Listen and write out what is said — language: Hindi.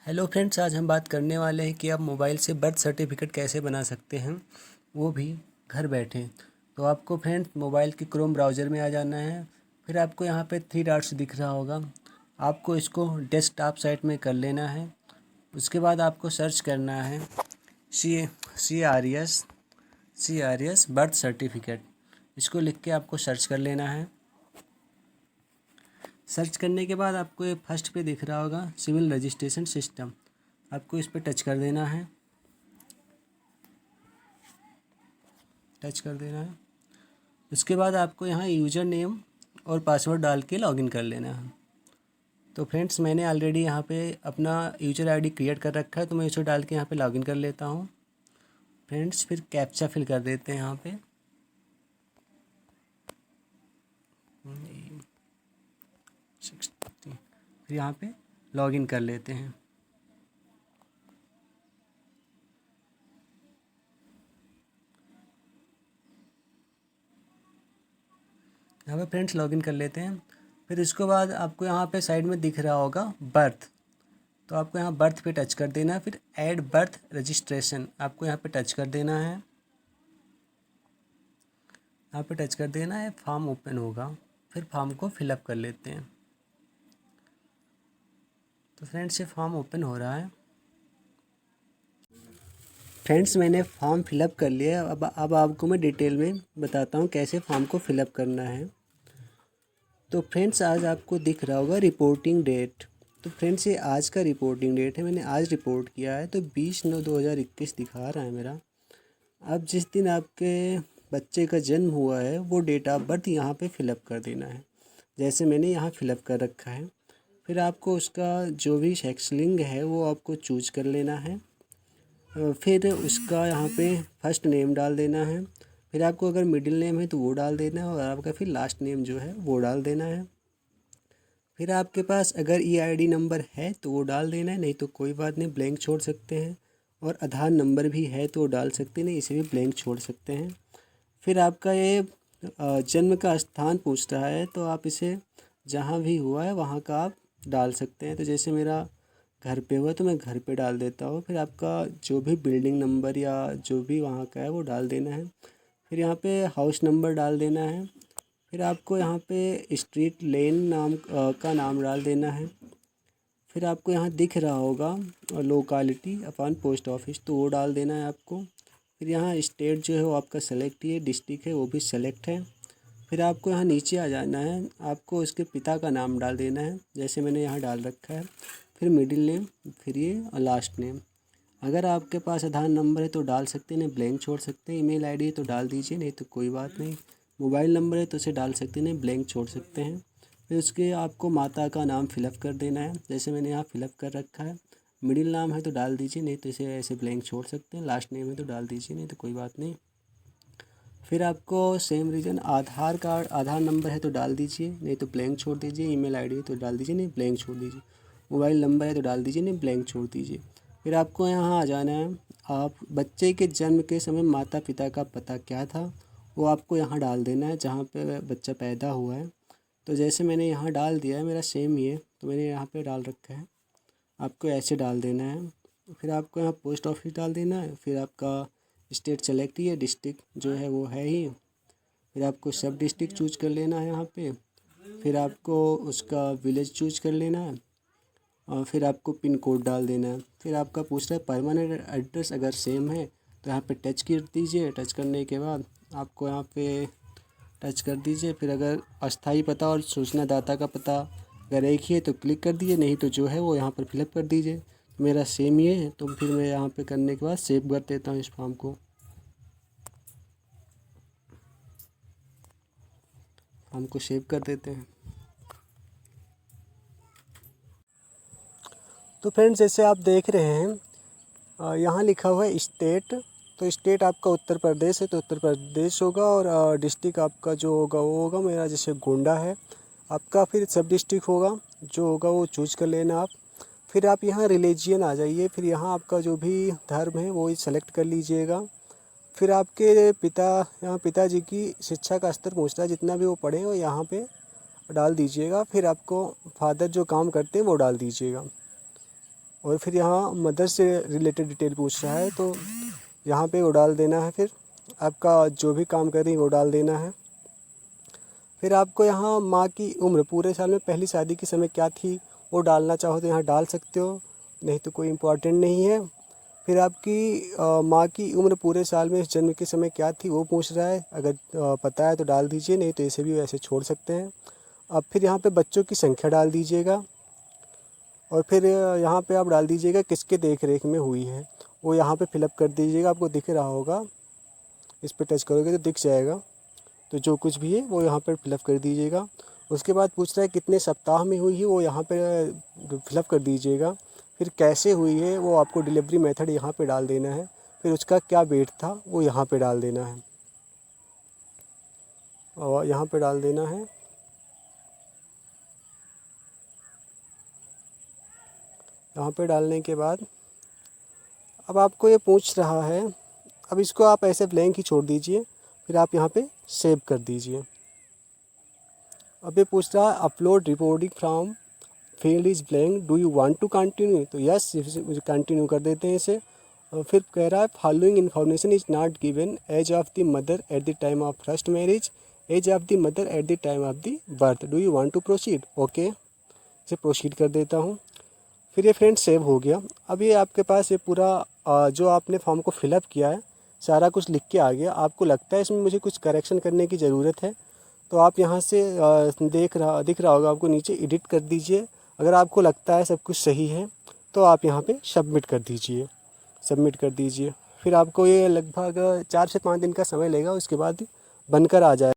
हेलो फ्रेंड्स, आज हम बात करने वाले हैं कि आप मोबाइल से बर्थ सर्टिफिकेट कैसे बना सकते हैं, वो भी घर बैठे। तो आपको फ्रेंड्स मोबाइल के क्रोम ब्राउज़र में आ जाना है। फिर आपको यहाँ पे 3 डॉट्स दिख रहा होगा। आपको इसको डेस्कटॉप साइट में कर लेना है। उसके बाद आपको सर्च करना है C R S birth certificate. इसको लिख के आपको सर्च कर लेना है। सर्च करने के बाद आपको ये फर्स्ट पे दिख रहा होगा सिविल रजिस्ट्रेशन सिस्टम। आपको इस पे टच कर देना है। उसके बाद आपको यहाँ यूज़र नेम और पासवर्ड डाल के लॉगिन कर लेना है। तो फ्रेंड्स, मैंने ऑलरेडी यहाँ पे अपना यूज़र आईडी क्रिएट कर रखा है, तो मैं इसे डाल के यहाँ पे लॉगिन कर लेता हूँ। फ्रेंड्स, फिर कैप्चा फिल कर देते हैं यहाँ पे। फिर यहाँ पे लॉगिन कर लेते हैं। यहाँ पे फ्रेंड्स लॉगिन कर लेते हैं। फिर उसके बाद आपको यहाँ पे साइड में दिख रहा होगा बर्थ। तो आपको यहाँ बर्थ पे टच कर देना है। फिर ऐड बर्थ रजिस्ट्रेशन आपको यहाँ पे टच कर देना है। यहाँ पे टच कर देना है, फॉर्म ओपन होगा। फिर फॉर्म को फिलअप कर लेते हैं। तो फ्रेंड्स, ये फॉर्म ओपन हो रहा है। फ्रेंड्स, मैंने फॉर्म फिलअप कर लिया है। अब आपको मैं डिटेल में बताता हूँ कैसे फॉर्म को फिलअप करना है। तो फ्रेंड्स, आज आपको दिख रहा होगा रिपोर्टिंग डेट। तो फ्रेंड्स, ये आज का रिपोर्टिंग डेट है। मैंने आज रिपोर्ट किया है, तो 20/9/2021 दिखा रहा है मेरा। अब जिस दिन आपके बच्चे का जन्म हुआ है वो डेट ऑफ बर्थ यहाँ पे फिलअप कर देना है, जैसे मैंने यहाँ फिलअप कर रखा है। फिर आपको उसका जो भी सेक्स लिंग है वो आपको चूज कर लेना है। फिर उसका यहाँ पे फर्स्ट नेम डाल देना है। फिर आपको अगर मिडिल नेम है तो वो डाल देना है, और आपका फिर लास्ट नेम जो है वो डाल देना है। फिर आपके पास अगर ईआईडी नंबर है तो वो डाल देना है, नहीं तो कोई बात नहीं, ब्लैंक छोड़ सकते हैं। और आधार नंबर भी है तो वो डाल सकते हैं, नहीं इसे भी ब्लैंक छोड़ सकते हैं। फिर आपका ये जन्म का स्थान पूछ रहा है, तो आप इसे जहाँ भी हुआ है वहाँ का आप डाल सकते हैं। तो जैसे मेरा घर पे हुआ तो मैं घर पे डाल देता हूँ। फिर आपका जो भी बिल्डिंग नंबर या जो भी वहाँ का है वो डाल देना है। फिर यहाँ पे हाउस नंबर डाल देना है। फिर आपको यहाँ पे स्ट्रीट लेन का नाम डाल देना है। फिर आपको यहाँ दिख रहा होगा लोकालिटी अपॉन पोस्ट ऑफिस, तो वो डाल देना है आपको। फिर यहाँ स्टेट जो है वो आपका सेलेक्ट ही है, डिस्ट्रिक्ट है वो भी सेलेक्ट है। फिर आपको यहाँ नीचे आ जाना है, आपको उसके पिता का नाम डाल देना है, जैसे मैंने यहाँ डाल रखा है। फिर मिडिल नेम, फिर ये और लास्ट नेम। अगर आपके पास आधार नंबर है तो डाल सकते हैं, नहीं ब्लैंक छोड़ सकते हैं। ईमेल आईडी है तो डाल दीजिए, नहीं तो कोई बात नहीं। मोबाइल नंबर है तो उसे डाल सकते हैं, नहीं ब्लैंक छोड़ सकते हैं। फिर उसके आपको माता का नाम फिलअप कर देना है, जैसे मैंने यहाँ फिलअप कर रखा है। मिडिल नाम है तो डाल दीजिए, नहीं तो इसे ऐसे ब्लैंक छोड़ सकते हैं। लास्ट नेम है तो डाल दीजिए, नहीं तो कोई बात नहीं। फिर आपको सेम रीज़न आधार नंबर है तो डाल दीजिए, नहीं तो ब्लैंक छोड़ दीजिए। ईमेल आईडी है तो डाल दीजिए, नहीं ब्लैंक छोड़ दीजिए। मोबाइल नंबर है तो डाल दीजिए, नहीं ब्लैंक छोड़ दीजिए। फिर आपको यहाँ आ जाना है, आप बच्चे के जन्म के समय माता पिता का पता क्या था वो आपको यहाँ डाल देना है, जहाँ पे बच्चा पैदा हुआ है। तो जैसे मैंने यहाँ डाल दिया है, मेरा सेम ही है तो मैंने यहाँ पे डाल रखा है। आपको ऐसे डाल देना है। फिर आपको यहाँ पोस्ट ऑफिस डाल देना है। फिर आपका स्टेट सेलेक्ट ही है, डिस्ट्रिक्ट जो है वो है ही। फिर आपको सब डिस्ट्रिक्ट चूज कर लेना है यहाँ पे। फिर आपको उसका विलेज चूज कर लेना है, और फिर आपको पिन कोड डाल देना है। फिर आपका पूछ रहा है परमानेंट एड्रेस, अगर सेम है तो यहाँ पे टच कर दीजिए। टच करने के बाद आपको यहाँ पे टच कर दीजिए। फिर अगर अस्थाई पता और सूचनादाता का पता अगर एक ही है तो क्लिक कर दीजिए, नहीं तो जो है वो यहाँ पर फिलअप कर दीजिए। मेरा सेम ही है तो फिर मैं यहाँ पे करने के बाद सेव कर देता हूँ इस फॉर्म को। फॉर्म को सेव कर देते हैं। तो फ्रेंड्स, जैसे आप देख रहे हैं यहाँ लिखा हुआ है स्टेट। तो स्टेट आपका उत्तर प्रदेश है तो उत्तर प्रदेश होगा, और डिस्ट्रिक्ट आपका जो होगा वो होगा मेरा जैसे गोंडा है आपका। फिर सब डिस्ट्रिक्ट होगा जो होगा वो चूज कर लेना आप। फिर आप यहाँ रिलीजियन आ जाइए। फिर यहाँ आपका जो भी धर्म है वो सेलेक्ट कर लीजिएगा। फिर आपके यहाँ पिताजी की शिक्षा का स्तर पूछ रहा है, जितना भी वो पढ़े हो यहाँ पे डाल दीजिएगा। फिर आपको फादर जो काम करते हैं वो डाल दीजिएगा। और फिर यहाँ मदर से रिलेटेड डिटेल पूछ रहा है, तो यहाँ पे वो डाल देना है। फिर आपका जो भी काम कर रही है वो डाल देना है। फिर आपको यहाँ माँ की उम्र पूरे साल में पहली शादी के समय क्या थी वो डालना चाहो तो यहाँ डाल सकते हो, नहीं तो कोई इम्पोर्टेंट नहीं है। फिर आपकी माँ की उम्र पूरे साल में जन्म के समय क्या थी वो पूछ रहा है, अगर पता है तो डाल दीजिए, नहीं तो इसे भी वैसे छोड़ सकते हैं। अब फिर यहाँ पे बच्चों की संख्या डाल दीजिएगा, और फिर यहाँ पे आप डाल दीजिएगा किसके देख रेख में हुई है, वो यहाँ पे फिलअप कर दीजिएगा। आपको दिख रहा होगा, इस पर टच करोगे तो दिख जाएगा। तो जो कुछ भी है वो यहाँ पर फिलअप कर दीजिएगा। उसके बाद पूछ रहा है कितने सप्ताह में हुई है, वो यहाँ पे फिलअप कर दीजिएगा। फिर कैसे हुई है वो आपको डिलीवरी मेथड यहाँ पे डाल देना है। फिर उसका क्या वेट था वो यहाँ पे डाल देना है, और यहाँ पे डाल देना है। यहाँ पे डालने के बाद अब आपको ये पूछ रहा है, अब इसको आप ऐसे ब्लैंक ही छोड़ दीजिए। फिर आप यहाँ पे सेव कर दीजिए। अब ये पूछ रहा है upload reporting from field is blank, do you want to continue, तो यस मुझे कंटिन्यू कर देते हैं इसे। और फिर कह रहा है following information is not given, age of the mother at the time of first marriage, age of the mother at the time of the birth, do you want to proceed, okay इसे प्रोसीड कर देता हूँ। फिर ये फ्रेंड सेव हो गया। अब ये आपके पास ये पूरा जो आपने फॉर्म को फिलअप किया है सारा कुछ लिख के आ गया। आपको लगता है इसमें मुझे कुछ करेक्शन करने की ज़रूरत है, तो आप यहाँ से दिख रहा होगा आपको नीचे, एडिट कर दीजिए। अगर आपको लगता है सब कुछ सही है तो आप यहाँ पे सबमिट कर दीजिए, सबमिट कर दीजिए। फिर आपको ये लगभग 4 से 5 दिन का समय लेगा, उसके बाद बनकर आ जाए।